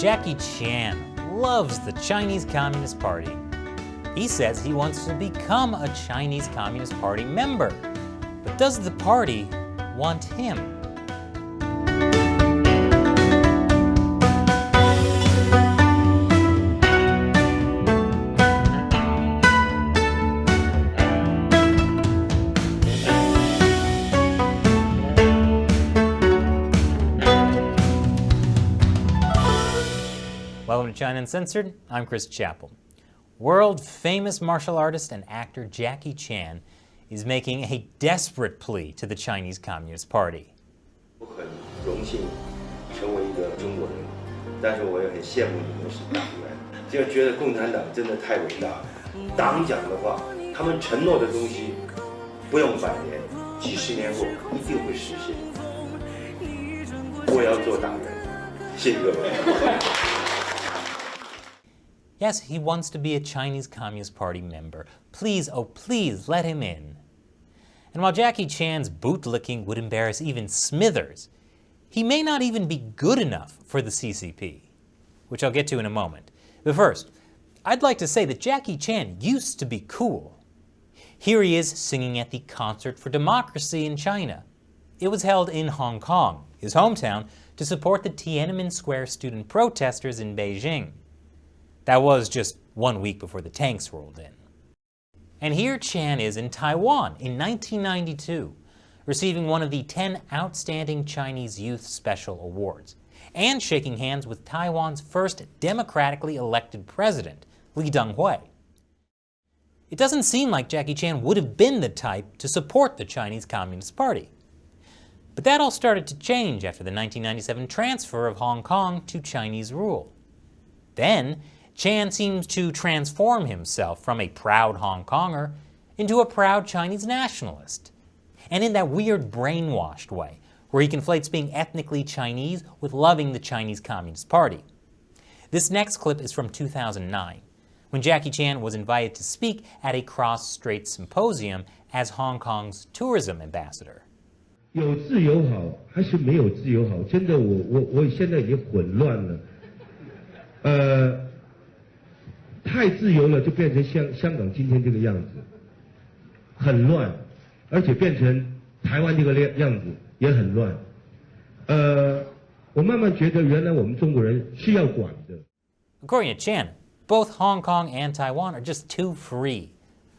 Jackie Chan loves the Chinese Communist Party. He says he wants to become a Chinese Communist Party member. But does the party want him? Welcome to China Uncensored. I'm Chris Chappell. World-famous martial artist and actor Jackie Chan is making a desperate plea to the Chinese Communist Party. 我很荣幸成为一个中国人，但是我也很羡慕你们是党员，就觉得共产党真的太伟大。党讲的话，他们承诺的东西，不用100年，几十年后一定会实现。我要做党员，谢谢各位。Yes, he wants to be a Chinese Communist Party member. Please, oh please, let him in. And while Jackie Chan's bootlicking would embarrass even Smithers, he may not even be good enough for the CCP, which I'll get to in a moment. But first, I'd like to say that Jackie Chan used to be cool. Here he is singing at the Concert for Democracy in China. It was held in Hong Kong, his hometown, to support the Tiananmen Square student protesters in Beijing. That was just 1 week before the tanks rolled in. And here Chan is in Taiwan in 1992, receiving one of the 10 Outstanding Chinese Youth Special Awards, and shaking hands with Taiwan's first democratically elected president, Lee Teng-hui. It doesn't seem like Jackie Chan would have been the type to support the Chinese Communist Party. But that all started to change after the 1997 transfer of Hong Kong to Chinese rule. Then, Chan seems to transform himself from a proud Hong Konger into a proud Chinese nationalist. And in that weird brainwashed way, where he conflates being ethnically Chinese with loving the Chinese Communist Party. This next clip is from 2009, when Jackie Chan was invited to speak at a cross-strait symposium as Hong Kong's tourism ambassador. 有自由好还是没有自由好？真的，我现在已经混乱了。太自由了，就变成香港今天这个样子，很乱，而且变成台湾这个样子也很乱。我慢慢觉得，原来我们中国人是要管的。According to Chan, both Hong Kong and Taiwan are just too free,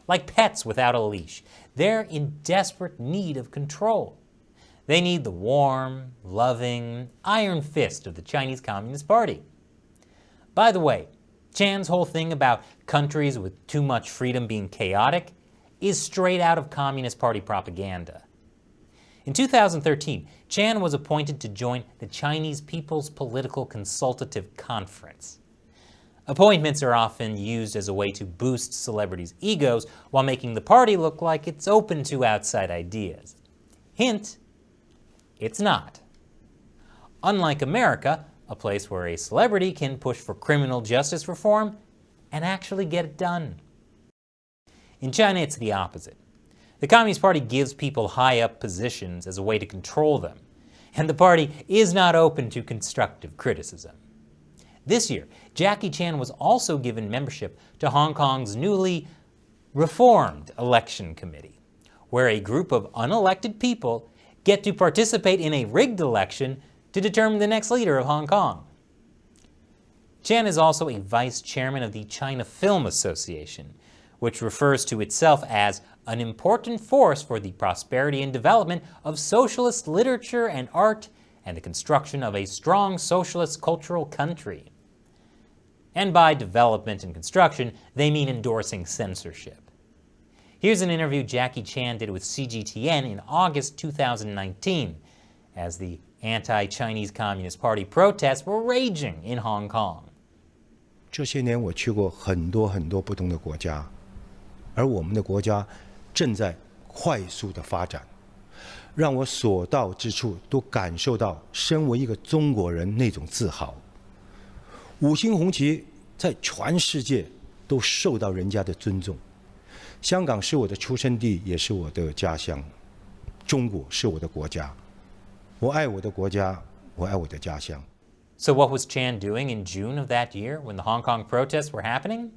like pets without a leash. They're in desperate need of control. They need the warm, loving, iron fist of the Chinese Communist Party. By the way, Chan's whole thing about countries with too much freedom being chaotic is straight out of Communist Party propaganda. In 2013, Chan was appointed to join the Chinese People's Political Consultative Conference. Appointments are often used as a way to boost celebrities' egos while making the party look like it's open to outside ideas. Hint, it's not. Unlike America, a place where a celebrity can push for criminal justice reform and actually get it done. In China, it's the opposite. The Communist Party gives people high-up positions as a way to control them, and the party is not open to constructive criticism. This year, Jackie Chan was also given membership to Hong Kong's newly reformed election committee, where a group of unelected people get to participate in a rigged election to determine the next leader of Hong Kong. Chan is also a vice chairman of the China Film Association, which refers to itself as an important force for the prosperity and development of socialist literature and art and the construction of a strong socialist cultural country. And by development and construction, they mean endorsing censorship. Here's an interview Jackie Chan did with CGTN in August 2019, as the anti-Chinese Communist Party protests were raging in Hong Kong. 这些年我去过很多不同的国家，而我们的国家正在快速的发展，让我所到之处都感受到身为一个中国人那种自豪。五星红旗在全世界都受到人家的尊重。香港是我的出生地，也是我的家乡。中国是我的国家，我爱我的国家，我爱我的家乡。So what was Chan doing in June of that year when the Hong Kong protests were happening?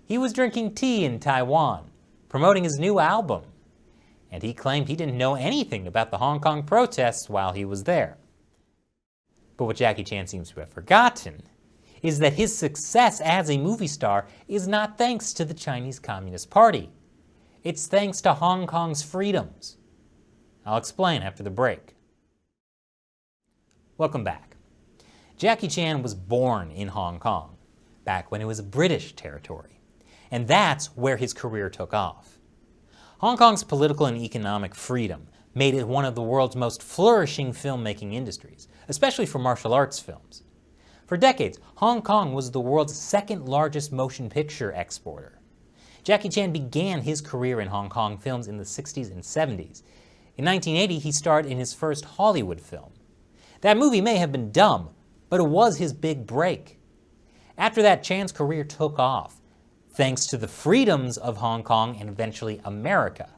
He was drinking tea in Taiwan, promoting his new album. And he claimed he didn't know anything about the Hong Kong protests while he was there. But what Jackie Chan seems to have forgotten is that his success as a movie star is not thanks to the Chinese Communist Party. It's thanks to Hong Kong's freedoms. I'll explain after the break. Welcome back. Jackie Chan was born in Hong Kong, back when it was a British territory. And that's where his career took off. Hong Kong's political and economic freedom made it one of the world's most flourishing filmmaking industries, especially for martial arts films. For decades, Hong Kong was the world's second largest motion picture exporter. Jackie Chan began his career in Hong Kong films in the 60s and 70s. In 1980, he starred in his first Hollywood film. That movie may have been dumb, but it was his big break. After that, Chan's career took off, thanks to the freedoms of Hong Kong and eventually America.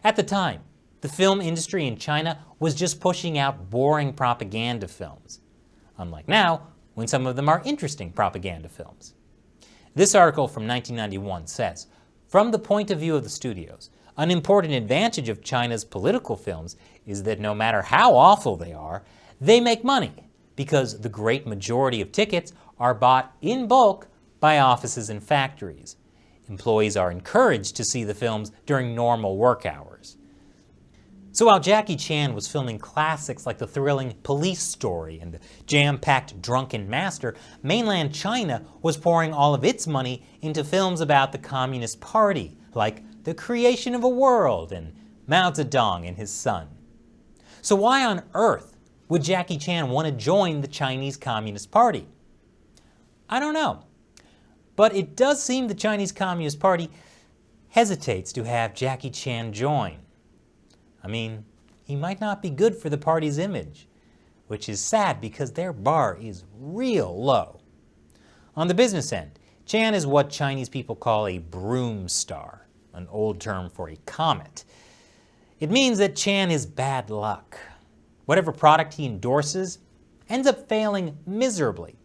At the time, the film industry in China was just pushing out boring propaganda films, unlike now, when some of them are interesting propaganda films. This article from 1991 says, from the point of view of the studios, an important advantage of China's political films is that no matter how awful they are, they make money because the great majority of tickets are bought in bulk by offices and factories. Employees are encouraged to see the films during normal work hours. So while Jackie Chan was filming classics like the thrilling Police Story and the jam-packed Drunken Master, mainland China was pouring all of its money into films about the Communist Party, like The Creation of a World and Mao Zedong and his son. So why on earth would Jackie Chan want to join the Chinese Communist Party? I don't know. But it does seem the Chinese Communist Party hesitates to have Jackie Chan join. I mean, he might not be good for the party's image, which is sad because their bar is real low. On the business end, Chan is what Chinese people call a broom star, an old term for a comet. It means that Chan is bad luck. Whatever product he endorses ends up failing miserably.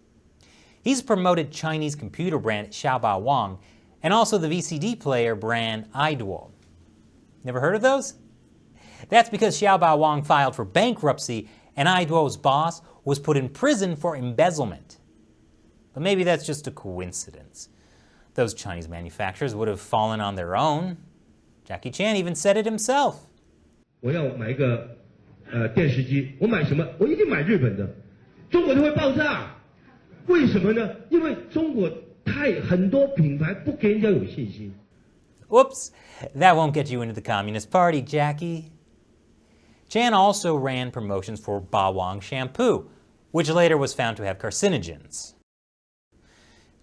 He's promoted Chinese computer brand Xiaobao Wang and also the VCD player brand iDuo. Never heard of those? That's because Xiaobao Wang filed for bankruptcy and iDuo's boss was put in prison for embezzlement. But maybe that's just a coincidence. Those Chinese manufacturers would have fallen on their own. Jackie Chan even said it himself. 我要买一个电视机，我买什么？我一定买日本的，中国就会爆炸。为什么呢？因为中国很多品牌不给人家有信心。 Whoops, that won't get you into the Communist Party, Jackie. Chan also ran promotions for Bawang shampoo, which later was found to have carcinogens.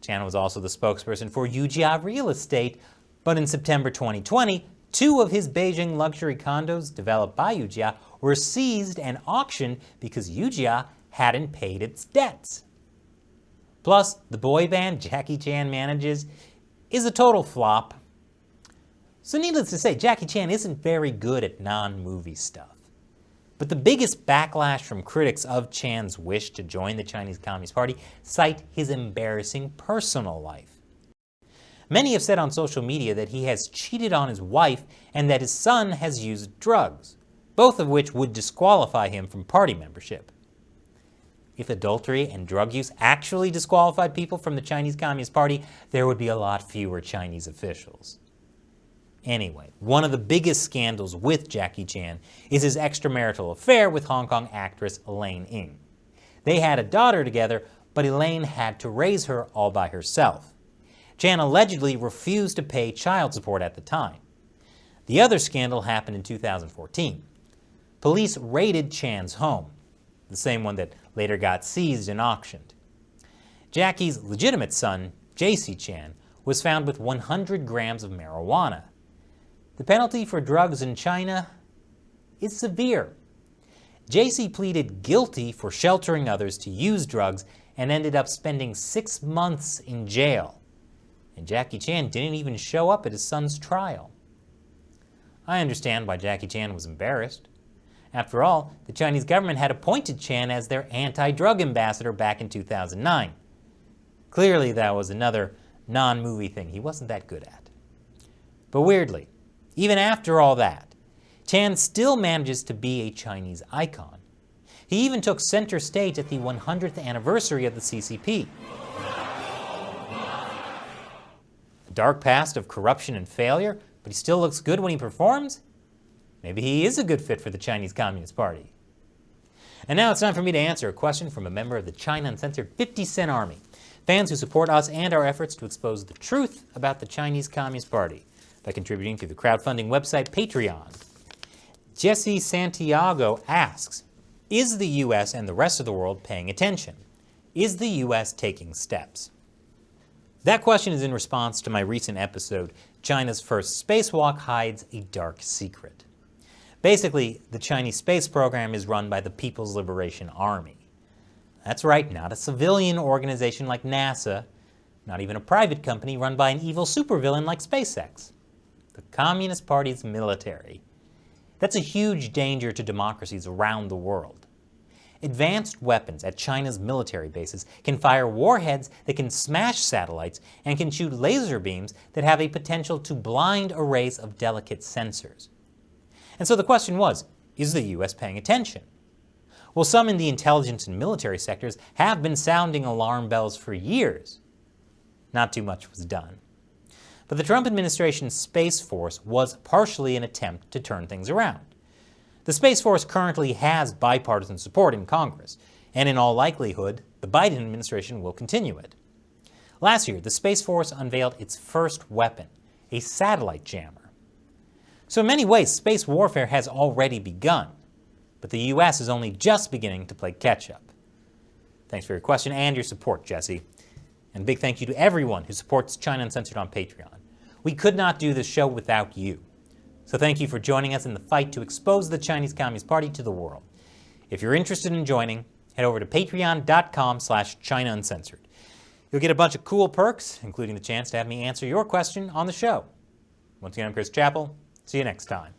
Chan was also the spokesperson for Yujia Real Estate, but in September 2020, 2 of his Beijing luxury condos developed by Yujia were seized and auctioned because Yujia hadn't paid its debts. Plus, the boy band Jackie Chan manages is a total flop. So needless to say, Jackie Chan isn't very good at non-movie stuff. But the biggest backlash from critics of Chan's wish to join the Chinese Communist Party cite his embarrassing personal life. Many have said on social media that he has cheated on his wife and that his son has used drugs, both of which would disqualify him from party membership. If adultery and drug use actually disqualified people from the Chinese Communist Party, there would be a lot fewer Chinese officials. Anyway, one of the biggest scandals with Jackie Chan is his extramarital affair with Hong Kong actress Elaine Ng. They had a daughter together, but Elaine had to raise her all by herself. Chan allegedly refused to pay child support at the time. The other scandal happened in 2014. Police raided Chan's home, the same one that later got seized and auctioned. Jackie's legitimate son, JC Chan, was found with 100 grams of marijuana. The penalty for drugs in China is severe. JC pleaded guilty for sheltering others to use drugs and ended up spending 6 months in jail. And Jackie Chan didn't even show up at his son's trial. I understand why Jackie Chan was embarrassed. After all, the Chinese government had appointed Chan as their anti-drug ambassador back in 2009. Clearly, that was another non-movie thing he wasn't that good at. But weirdly, even after all that, Chan still manages to be a Chinese icon. He even took center stage at the 100th anniversary of the CCP. A dark past of corruption and failure, but he still looks good when he performs? Maybe he is a good fit for the Chinese Communist Party. And now it's time for me to answer a question from a member of the China Uncensored 50 Cent Army, fans who support us and our efforts to expose the truth about the Chinese Communist Party by contributing to the crowdfunding website Patreon. Jesse Santiago asks, is the U.S. and the rest of the world paying attention? Is the U.S. taking steps? That question is in response to my recent episode, China's First Spacewalk Hides a Dark Secret. Basically, the Chinese space program is run by the People's Liberation Army. That's right, not a civilian organization like NASA, not even a private company run by an evil supervillain like SpaceX. The Communist Party's military. That's a huge danger to democracies around the world. Advanced weapons at China's military bases can fire warheads that can smash satellites and can shoot laser beams that have a potential to blind arrays of delicate sensors. And so the question was, is the U.S. paying attention? Well, some in the intelligence and military sectors have been sounding alarm bells for years. Not too much was done. But the Trump administration's Space Force was partially an attempt to turn things around. The Space Force currently has bipartisan support in Congress, and in all likelihood, the Biden administration will continue it. Last year, the Space Force unveiled its first weapon, a satellite jammer. So in many ways, space warfare has already begun, but the U.S. is only just beginning to play catch-up. Thanks for your question and your support, Jesse. And a big thank you to everyone who supports China Uncensored on Patreon. We could not do this show without you. So thank you for joining us in the fight to expose the Chinese Communist Party to the world. If you're interested in joining, head over to patreon.com/China Uncensored. You'll get a bunch of cool perks, including the chance to have me answer your question on the show. Once again, I'm Chris Chappell. See you next time.